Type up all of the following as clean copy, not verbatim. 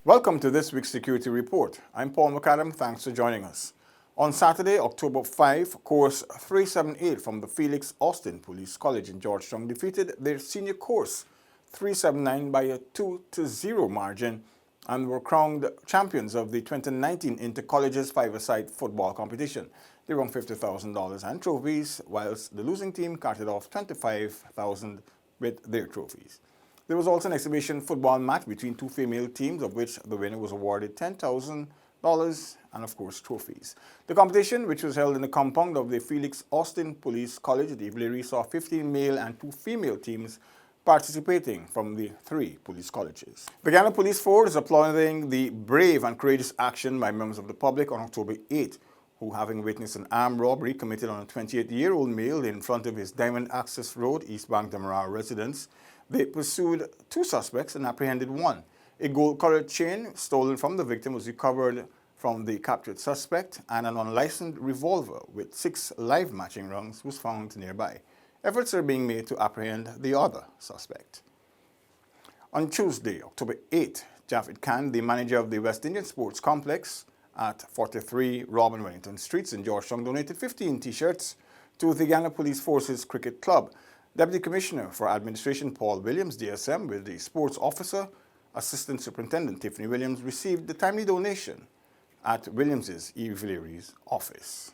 Welcome to this week's Security Report. I'm Paul McAdam. Thanks for joining us. On Saturday, October 5, Course 378 from the Felix Austin Police College in Georgetown defeated their senior course 379 by a 2-0 margin and were crowned champions of the 2019 Inter-Colleges Five-a-Side football competition. They won $50,000 and trophies, whilst the losing team carted off $25,000 with their trophies. There was also an exhibition football match between two female teams, of which the winner was awarded $10,000 and, of course, trophies. The competition, which was held in the compound of the Felix Austin Police College at Evelyn, saw 15 male and 2 female teams participating from the 3 police colleges. The Guyana Police Force is applauding the brave and courageous action by members of the public on October 8, who, having witnessed an armed robbery committed on a 28-year-old male in front of his Diamond Access Road, East Bank Demerara residence, they pursued 2 suspects and apprehended 1. A gold-colored chain stolen from the victim was recovered from the captured suspect, and an unlicensed revolver with 6 live matching rounds was found nearby. Efforts are being made to apprehend the other suspect. On Tuesday, October 8, Japheth Khan, the manager of the West Indian Sports Complex at 43 Robin Wellington Streets in Georgetown, donated 15 T-shirts to the Guyana Police Force's Cricket Club. Deputy Commissioner for Administration Paul Williams, DSM, with the sports officer, Assistant Superintendent Tiffany Williams, received the timely donation at Williams's Evelyn's office.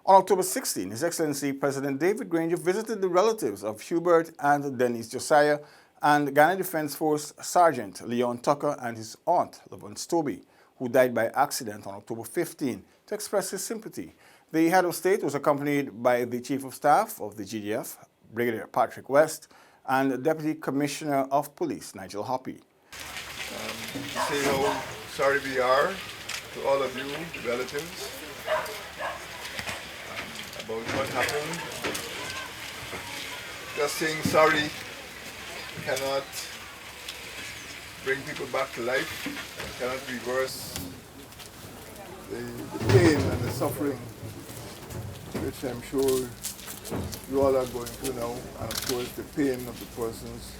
On October 16, His Excellency President David Granger visited the relatives of Hubert and Denise Josiah and Ghana Defence Force Sergeant Leon Tucker and his aunt, Lavon Stobie, who died by accident on October 15, to express his sympathy. The head of state was accompanied by the Chief of Staff of the GDF, Brigadier Patrick West, and Deputy Commissioner of Police, Nigel Hoppy. Say how sorry we are to all of you, relatives, about what happened. Just saying sorry cannot bring people back to life, cannot reverse the pain and the suffering, which I'm sure you all are going through now, and of course the pain of the persons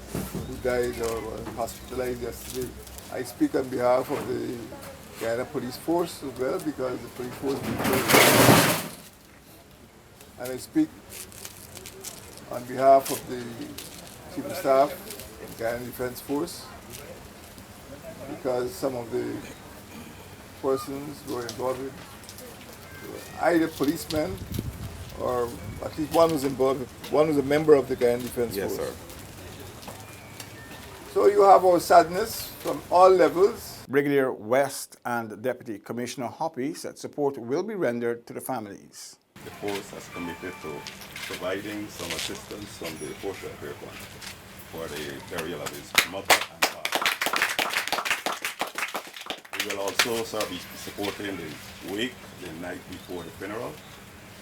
who died or were hospitalized yesterday. I speak on behalf of the Guyana Police Force as well, because the police force is very, and I speak on behalf of the Chief of Staff of the Guyana Defence Force, because some of the persons who were involved with were either policemen or at least one was involved, one was a member of the Guyana Defence Force. Yes, sir. So you have our sadness from all levels. Brigadier West and Deputy Commissioner Hoppy said support will be rendered to the families. The force has committed to providing some assistance from the Porsche airport for the burial of his mother and father. We will also be supporting the wake the night before the funeral.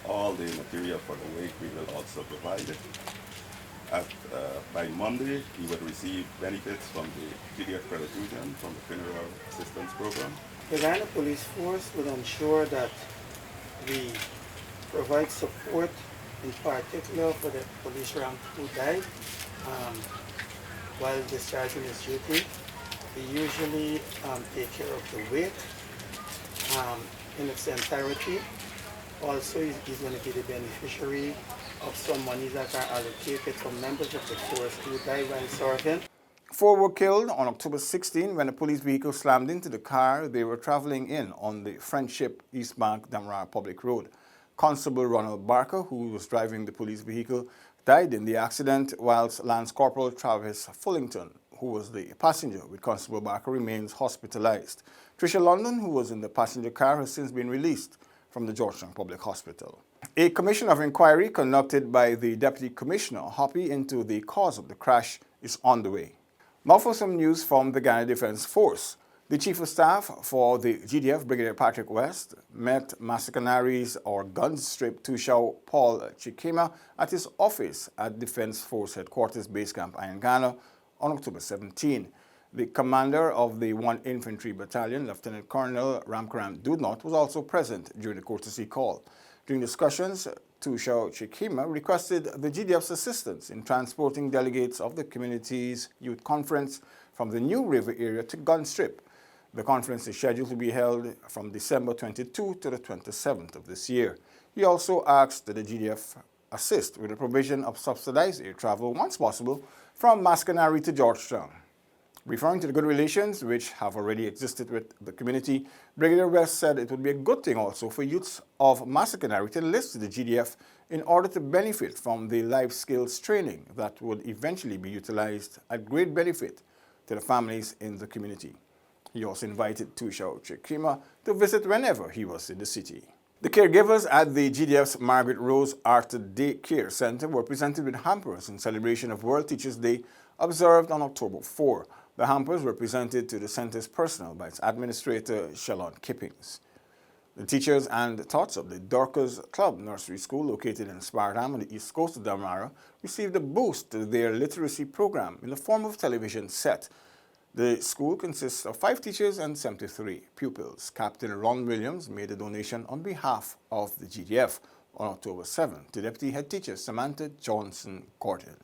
All the material for the wake we will also provide it. By Monday, he will receive benefits from the GDF Credit Union from the Funeral Assistance Program. The Guyana Police Force will ensure that we provide support, in particular for the police rank who died while discharging his duty. We usually take care of the wake in its entirety. Also, he's going to be the beneficiary of some monies that are allocated from members of the force who died while serving. 4 were killed on October 16 when a police vehicle slammed into the car they were traveling in on the Friendship East Bank Demerara Public Road. Constable Ronald Barker, who was driving the police vehicle, died in the accident, whilst Lance Corporal Travis Fullington, who was the passenger with Constable Barker, remains hospitalized. Tricia London, who was in the passenger car, has since been released from the Georgetown Public Hospital. A commission of inquiry conducted by the Deputy Commissioner Hoppy into the cause of the crash is on the way. Now for some news from the Guyana Defence Force. The Chief of Staff for the GDF, Brigadier Patrick West, met Massacanaries or Gunstrip Tushao Paul Chikima at his office at Defence Force Headquarters Base Camp Ghana on October 17. The commander of the 1 Infantry Battalion, Lieutenant Colonel Ramkaram Dudnot, was also present during the courtesy call. During discussions, Tushao Chikima requested the GDF's assistance in transporting delegates of the community's youth conference from the New River area to Gunstrip. The conference is scheduled to be held from December 22 to the 27th of this year. He also asked that the GDF assist with the provision of subsidized air travel once possible from Mascanari to Georgetown. Referring to the good relations which have already existed with the community, Brigadier West said it would be a good thing also for youths of Mascanari to enlist to the GDF in order to benefit from the life skills training that would eventually be utilized at great benefit to the families in the community. He also invited Tusha Chekima to visit whenever he was in the city. The caregivers at the GDF's Margaret Rose Arthur Day Care Center were presented with hampers in celebration of World Teachers' Day observed on October 4. The hampers were presented to the center's personnel by its administrator, Shalon Kippings. The teachers and tots of the Dorcas Club Nursery School, located in Spartam on the east coast of Damara, received a boost to their literacy program in the form of a television set. The school consists of 5 teachers and 73 pupils. Captain Ron Williams made a donation on behalf of the GDF on October 7 to Deputy Head Teacher Samantha Johnson Gordon.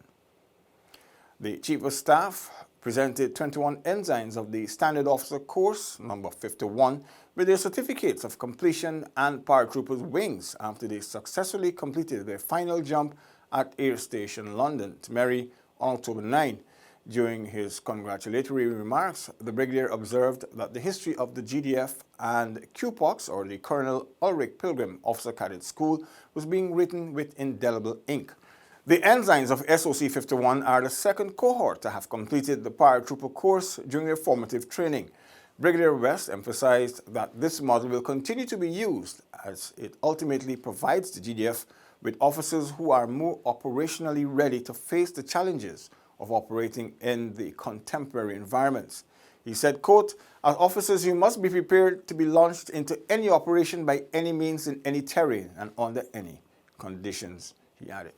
The Chief of Staff presented 21 ensigns of the Standard Officer Course, number 51, with their certificates of completion and paratroopers' wings after they successfully completed their final jump at Air Station London, Mary, on October 9. During his congratulatory remarks, the Brigadier observed that the history of the GDF and QPOX, or the Colonel Ulrich Pilgrim Officer Cadet School, was being written with indelible ink. The ensigns of SOC 51 are the second cohort to have completed the paratrooper course during their formative training. Brigadier West emphasized that this model will continue to be used as it ultimately provides the GDF with officers who are more operationally ready to face the challenges of operating in the contemporary environments. He said, quote, "As officers, you must be prepared to be launched into any operation by any means in any terrain and under any conditions," he added.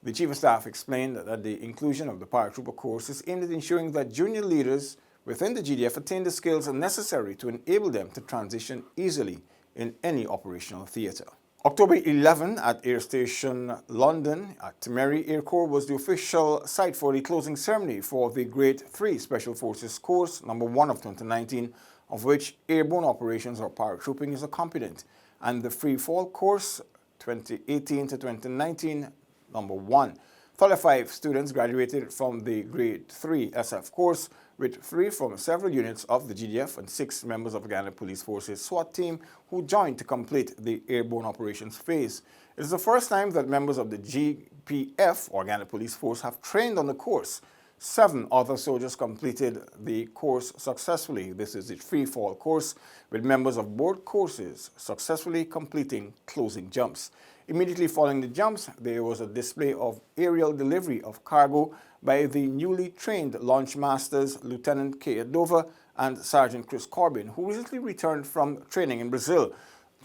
The Chief of Staff explained that the inclusion of the paratrooper course is aimed at ensuring that junior leaders within the GDF attain the skills necessary to enable them to transition easily in any operational theater. October 11 at Air Station London at Temeri Air Corps was the official site for the closing ceremony for the Grade 3 Special Forces course, number 1 of 2019, of which airborne operations or paratrooping is a component, and the free fall course 2018 to 2019, number 1. 35 students graduated from the Grade 3 SF course, with 3 from several units of the GDF and 6 members of the Guyana Police Force's SWAT team who joined to complete the airborne operations phase. It is the first time that members of the GPF, or Guyana Police Force, have trained on the course. 7 other soldiers completed the course successfully. This is the free fall course, with members of both courses successfully completing closing jumps. Immediately following the jumps, there was a display of aerial delivery of cargo by the newly trained launch masters Lieutenant K. Dover and Sergeant Chris Corbin, who recently returned from training in Brazil.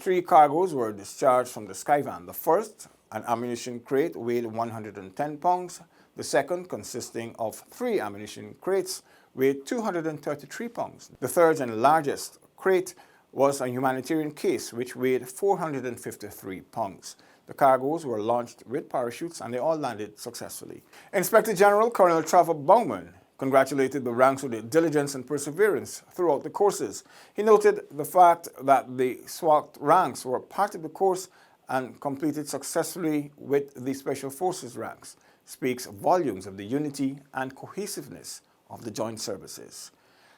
3 cargoes were discharged from the Skyvan. The first, an ammunition crate, weighed 110 pounds. The second, consisting of 3 ammunition crates, weighed 233 pounds. The third and largest crate was a humanitarian case, which weighed 453 pounds. The cargoes were launched with parachutes and they all landed successfully. Inspector General Colonel Trevor Bowman congratulated the ranks with their diligence and perseverance throughout the courses. He noted the fact that the SWAT ranks were part of the course and completed successfully with the Special Forces ranks speaks volumes of the unity and cohesiveness of the joint services.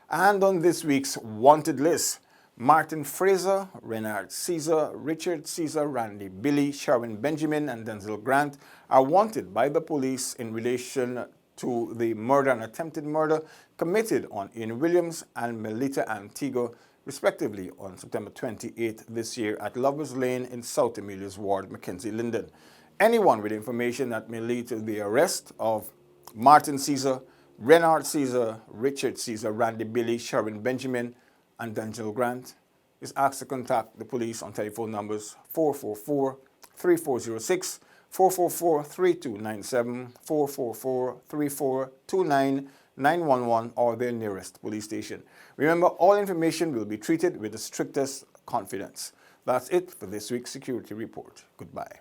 And on this week's wanted list, Martin Fraser, Renard Caesar, Richard Caesar, Randy Billy, Sherwin Benjamin, and Denzel Grant are wanted by the police in relation to the murder and attempted murder committed on Ian Williams and Melita Antigua, respectively, on September 28th this year at Lovers Lane in South Amelia's Ward, Mackenzie Linden. Anyone with information that may lead to the arrest of Martin Caesar, Renard Caesar, Richard Caesar, Randy Billy, Sherwin Benjamin, and Denzel Grant is asked to contact the police on telephone numbers 444-3406, 444-3297, 444-3429, 911, or their nearest police station. Remember, all information will be treated with the strictest confidence. That's it for this week's Security Report. Goodbye.